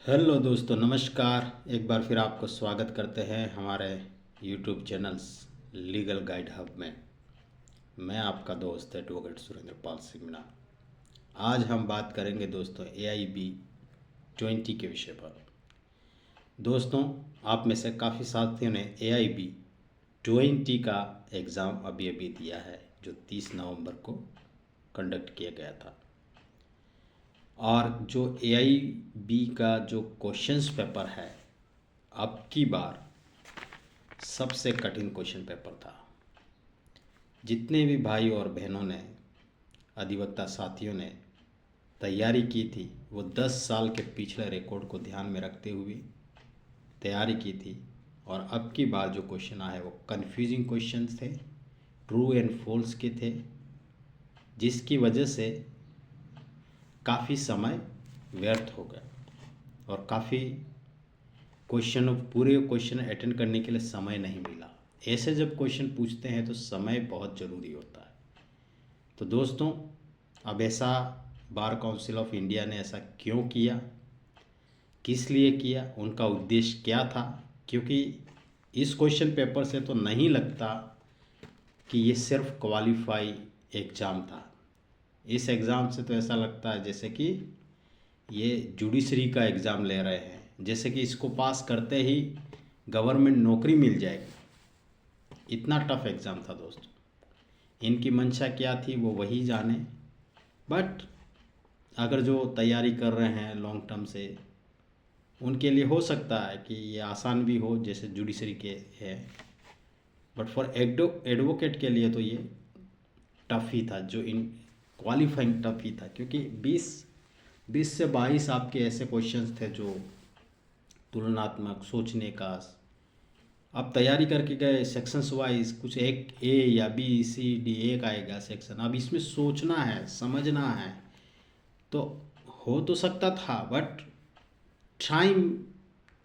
Hello दोस्तों, नमस्कार। एक बार फिर आपको स्वागत करते हैं हमारे YouTube channels legal guide hub में। मैं आपका दोस्त एडवोकेट सुरेंद्र पाल सिंह मीणा। आज हम बात करेंगे दोस्तों AIB 20 के विषय पर। दोस्तों, आप में से काफ़ी साथियों ने AIB 20 का एग्ज़ाम अभी अभी दिया है, जो 30 नवंबर को कंडक्ट किया गया था। और जो AIB का जो क्वेश्चंस पेपर है, अब की बार सबसे कठिन क्वेश्चन पेपर था। जितने भी भाई और बहनों ने, अधिवक्ता साथियों ने तैयारी की थी, वो 10 साल के पिछले रिकॉर्ड को ध्यान में रखते हुए तैयारी की थी। और अब की बार जो क्वेश्चन आए वो कन्फ्यूजिंग क्वेश्चंस थे, ट्रू एंड फॉल्स के थे, जिसकी वजह से काफ़ी समय व्यर्थ हो गया और काफ़ी पूरे क्वेश्चन अटेंड करने के लिए समय नहीं मिला। ऐसे जब क्वेश्चन पूछते हैं तो समय बहुत ज़रूरी होता है। तो दोस्तों, अब ऐसा बार काउंसिल ऑफ इंडिया ने ऐसा क्यों किया, किस लिए किया, उनका उद्देश्य क्या था? क्योंकि इस क्वेश्चन पेपर से तो नहीं लगता कि ये सिर्फ क्वालिफाई एग्ज़ाम था। इस एग्ज़ाम से तो ऐसा लगता है जैसे कि ये जुडिशरी का एग्ज़ाम ले रहे हैं, जैसे कि इसको पास करते ही गवर्नमेंट नौकरी मिल जाएगी। इतना टफ एग्ज़ाम था दोस्तों। इनकी मंशा क्या थी वो वही जाने। बट अगर जो तैयारी कर रहे हैं लॉन्ग टर्म से, उनके लिए हो सकता है कि ये आसान भी हो जैसे जुडिशरी के है। बट फॉर एडवोकेट के लिए तो ये टफ ही था, जो इन क्वालिफाइंग टफ ही था। क्योंकि 20 से 22 आपके ऐसे क्वेश्चंस थे जो तुलनात्मक सोचने का, आप तैयारी करके गए सेक्शंस वाइज, कुछ एक A या B C D एक आएगा सेक्शन। अब इसमें सोचना है, समझना है, तो हो तो सकता था, बट टाइम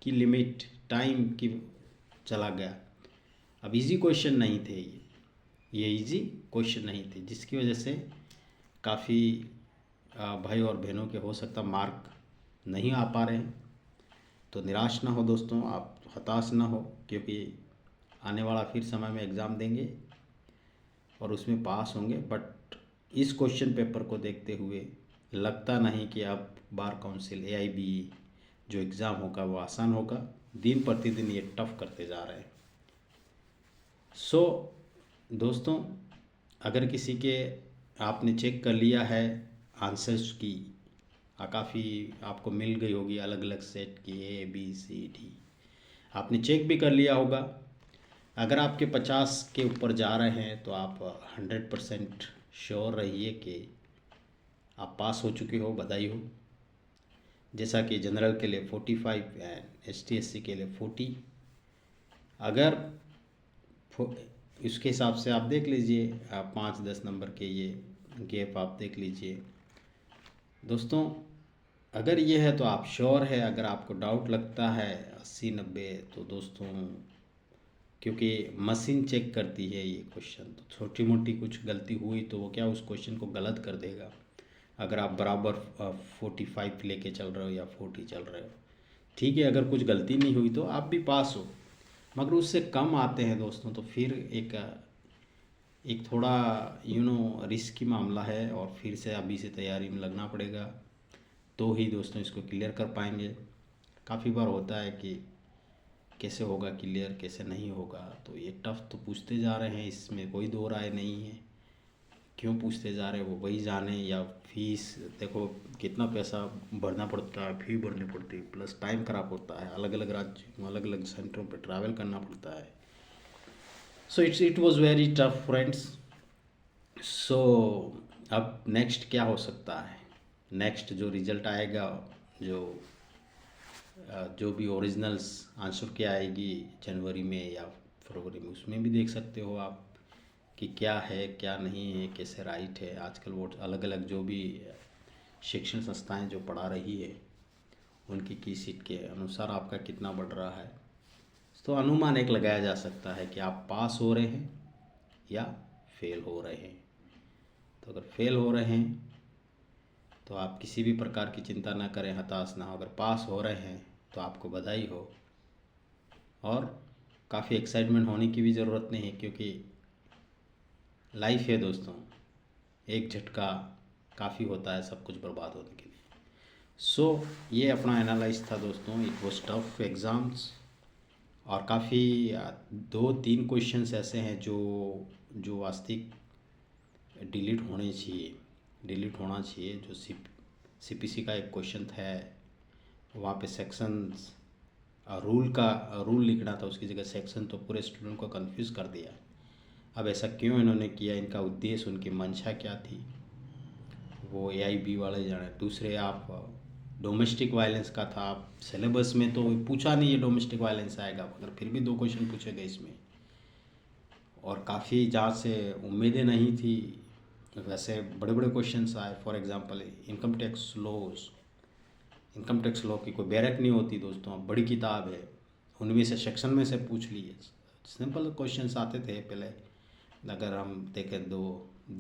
की लिमिट, टाइम की चला गया। अब इजी क्वेश्चन नहीं थे ये इजी क्वेश्चन नहीं थे, जिसकी वजह से काफ़ी भाई और बहनों के हो सकता मार्क नहीं आ पा रहे हैं। तो निराश ना हो दोस्तों, आप हताश ना हो, क्योंकि आने वाला फिर समय में एग्ज़ाम देंगे और उसमें पास होंगे। बट इस क्वेश्चन पेपर को देखते हुए लगता नहीं कि अब बार काउंसिल AIB जो एग्ज़ाम होगा वो आसान होगा। दिन प्रतिदिन ये टफ करते जा रहे हैं। सो दोस्तों, अगर किसी के आपने चेक कर लिया है आंसर्स की, काफ़ी आपको मिल गई होगी अलग अलग सेट की ABCD, आपने चेक भी कर लिया होगा। अगर आपके 50 के ऊपर जा रहे हैं तो आप 100% श्योर रहिए कि आप पास हो चुके हो, बधाई हो। जैसा कि जनरल के लिए 45 एंड ST SC के लिए 40। अगर इसके हिसाब से आप देख लीजिए, आप 5-10 नंबर के ये गैप आप देख लीजिए दोस्तों। अगर ये है तो आप श्योर है। अगर आपको डाउट लगता है 80-90, तो दोस्तों, क्योंकि मशीन चेक करती है ये क्वेश्चन, तो छोटी मोटी कुछ गलती हुई तो वो क्या उस क्वेश्चन को गलत कर देगा। अगर आप बराबर 45 लेके चल रहे हो या 40 चल रहे हो, ठीक है, अगर कुछ गलती नहीं हुई तो आप भी पास हो। मगर उससे कम आते हैं दोस्तों तो फिर एक थोड़ा रिस्की मामला है, और फिर से अभी से तैयारी में लगना पड़ेगा, तो ही दोस्तों इसको क्लियर कर पाएंगे। काफ़ी बार होता है कि कैसे होगा क्लियर, कैसे नहीं होगा। तो ये टफ तो पूछते जा रहे हैं, इसमें कोई दो राय नहीं है। क्यों पूछते जा रहे हैं वो वही जाने। या फीस देखो कितना पैसा भरना पड़ता है, फी भरनी पड़ती है, प्लस टाइम खराब होता है, अलग अलग राज्य अलग अलग सेंटरों पर ट्रैवल करना पड़ता है। So it was very tough friends. So अब नेक्स्ट क्या हो सकता है? नेक्स्ट जो रिज़ल्ट आएगा, जो भी ओरिजिनल्स आंसर के आएगी जनवरी में या फरवरी में, उसमें भी देख सकते हो आप कि क्या है क्या नहीं है, कैसे राइट है। आजकल वो अलग अलग जो भी शिक्षण संस्थाएं जो पढ़ा रही है, उनकी की सीट के अनुसार आपका कितना बढ़ रहा है, तो अनुमान एक लगाया जा सकता है कि आप पास हो रहे हैं या फेल हो रहे हैं। तो अगर फेल हो रहे हैं तो आप किसी भी प्रकार की चिंता ना करें, हताश ना हो। अगर पास हो रहे हैं तो आपको बधाई हो, और काफ़ी एक्साइटमेंट होने की भी ज़रूरत नहीं है, क्योंकि लाइफ है दोस्तों, एक झटका काफ़ी होता है सब कुछ बर्बाद होने के लिए। सो ये अपना एनालाइज था दोस्तों। इट वॉज टफ एग्ज़ाम्स, और काफ़ी 2-3 क्वेश्चंस ऐसे हैं जो वास्तविक डिलीट होना चाहिए। जो सीपीसी का एक क्वेश्चन था, वहाँ पे सेक्शंस रूल लिखना था, उसकी जगह सेक्शन, तो पूरे स्टूडेंट को कंफ्यूज कर दिया। अब ऐसा क्यों इन्होंने किया, इनका उद्देश्य, उनकी मंशा क्या थी, वो AIB वाले जाने। दूसरे आप डोमेस्टिक वायलेंस का था, आप सिलेबस में तो पूछा नहीं है डोमेस्टिक वायलेंस आएगा, मगर फिर भी 2 क्वेश्चन पूछे गए इसमें, और काफ़ी जहाँ से उम्मीदें नहीं थी वैसे बड़े बड़े क्वेश्चंस आए। For example income tax law की कोई बैरक नहीं होती दोस्तों, अब बड़ी किताब है, उनमें से सेक्शन में से पूछ लिए। सिंपल क्वेश्चंस आते थे पहले, अगर हम देखें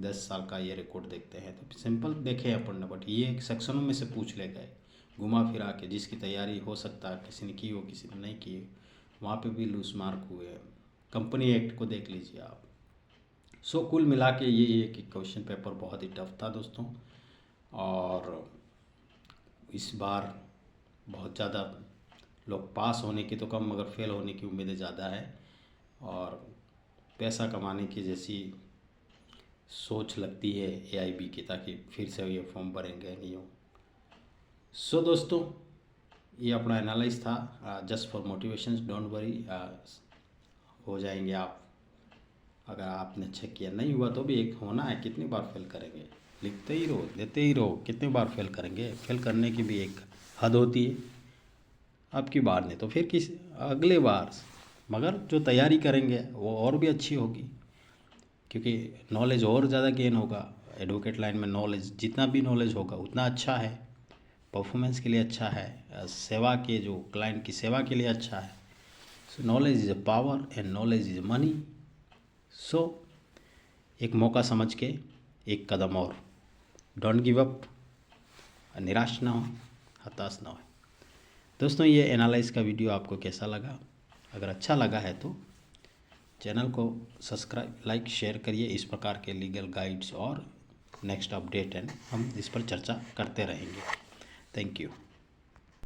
10 साल का ये रिकॉर्ड देखते हैं तो सिंपल देखे अपन ने, बट ये सेक्शनों में से पूछ ले गए घुमा फिरा के, जिसकी तैयारी हो सकता है किसी ने की हो किसी ने नहीं की, वहाँ पे भी लूज मार्क हुए। कंपनी एक्ट को देख लीजिए आप। सो कुल मिला के ये कि क्वेश्चन पेपर बहुत ही टफ था दोस्तों, और इस बार बहुत ज़्यादा लोग पास होने की तो कम मगर फेल होने की उम्मीदें ज़्यादा है, और पैसा कमाने की जैसी सोच लगती है AIB की, ताकि फिर से ये फॉर्म भरेंगे नहीं हो। सो दोस्तों ये अपना एनालाइज था, just for motivation, don't worry, हो जाएंगे आप। अगर आपने चेक किया नहीं हुआ तो भी एक होना है, कितनी बार फेल करेंगे, लिखते ही रहो देते ही रहो, कितनी बार फेल करेंगे। फेल करने की भी एक हद होती है, अब की बार नहीं तो फिर किस अगले बार, मगर जो तैयारी करेंगे वो और भी अच्छी होगी, क्योंकि नॉलेज और ज़्यादा गेन होगा। एडवोकेट लाइन में नॉलेज, जितना भी नॉलेज होगा उतना अच्छा है, परफॉर्मेंस के लिए अच्छा है, सेवा के जो क्लाइंट की सेवा के लिए अच्छा है। So knowledge is a power and knowledge is money. So एक मौका समझ के एक कदम और, डोंट गिव अप, निराश ना हो, हताश ना हो। दोस्तों ये एनालाइज का वीडियो आपको कैसा लगा? अगर अच्छा लगा है तो चैनल को सब्सक्राइब, लाइक, शेयर करिए। इस प्रकार के लीगल गाइड्स और नेक्स्ट अपडेट एंड हम इस पर चर्चा करते रहेंगे। Thank you.